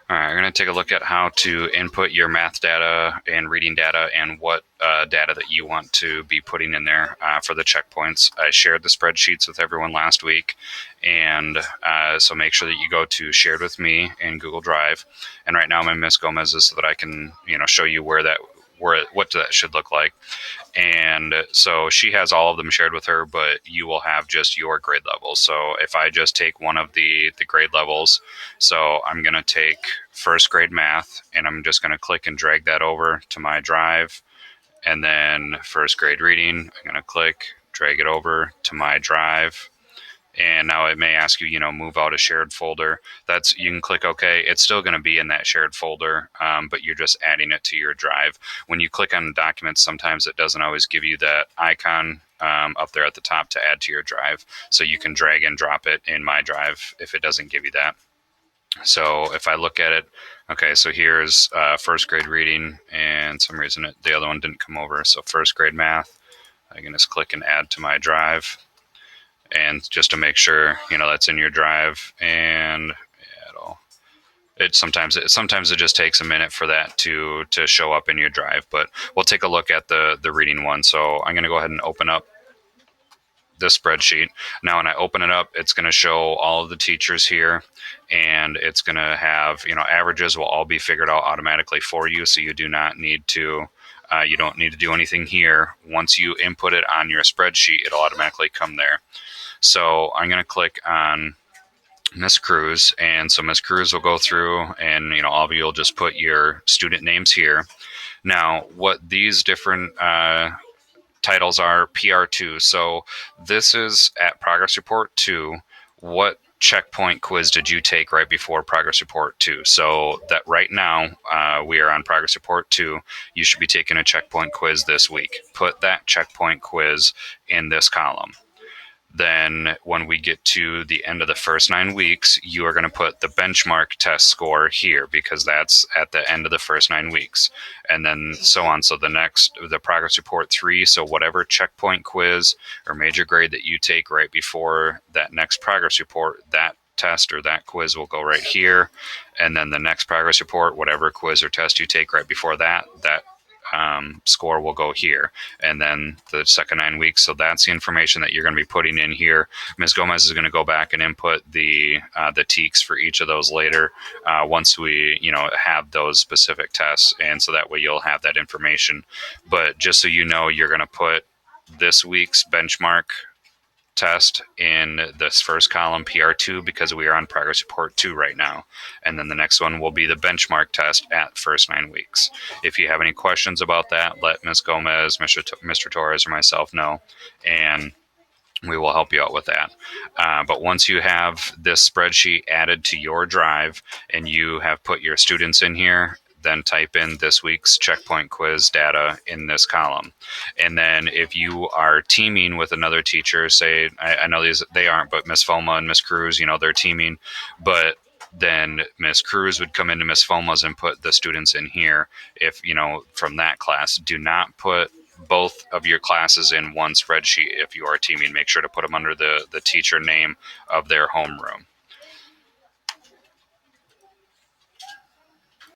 All right, we're going to take a look at how to input your math data and reading data and what data that you want to be putting in there for the checkpoints. I shared the spreadsheets with everyone last week, and so make sure that you go to Shared with Me in Google Drive. And right now I'm in Miss Gomez's so that I can show you what that should look like. And so she has all of them shared with her, but you will have just your grade levels. So if I just take one of the grade levels, so I'm going to take first grade math, and I'm just going to click and drag that over to my drive. And then first grade reading, I'm going to click, drag it over to my drive. And now it may ask you, move out a shared folder. You can click OK. It's still going to be in that shared folder, but you're just adding it to your drive. When you click on documents, sometimes it doesn't always give you that icon up there at the top to add to your drive. So you can drag and drop it in my drive if it doesn't give you that. So if I look at it, okay, so here's first grade reading, and some reason the other one didn't come over. So first grade math, I can just click and add to my drive. And just to make sure that's in your drive, and sometimes it just takes a minute for that to show up in your drive. But we'll take a look at the reading one. So I'm going to go ahead and open up this spreadsheet. Now when I open it up, it's going to show all of the teachers here, and it's going to have averages will all be figured out automatically for you, so you don't need to do anything here. Once you input it on your spreadsheet, it'll automatically come there. So I'm going to click on Miss Cruz, and so Miss Cruz will go through, and all of you will just put your student names here. Now, what these different titles are: PR2. So this is at Progress Report 2. What checkpoint quiz did you take right before Progress Report 2? So that right now we are on Progress Report 2. You should be taking a checkpoint quiz this week. Put that checkpoint quiz in this column. Then when we get to the end of the first 9 weeks, you are going to put the benchmark test score here because that's at the end of the first 9 weeks. And then so on. So the Progress Report 3, so whatever checkpoint quiz or major grade that you take right before that next Progress Report, that test or that quiz will go right here. And then the next Progress Report, whatever quiz or test you take right before that score will go here. And then the second 9 weeks. So that's the information that you're going to be putting in here. Ms. Gomez is going to go back and input the TEKs for each of those later once we have those specific tests. And so that way you'll have that information. But just so you know, you're going to put this week's benchmark test in this first column, PR2, because we are on Progress Report 2 right now. And then the next one will be the benchmark test at first 9 weeks. If you have any questions about that, let Ms. Gomez, Mr. Torres, or myself know, and we will help you out with that. But once you have this spreadsheet added to your drive and you have put your students in here, then type in this week's checkpoint quiz data in this column. And then if you are teaming with another teacher, say, I know they aren't, but Miss Foma and Miss Cruz, they're teaming, but then Miss Cruz would come into Miss Foma's and put the students in here. If, from that class, do not put both of your classes in one spreadsheet. If you are teaming, make sure to put them under the teacher name of their homeroom.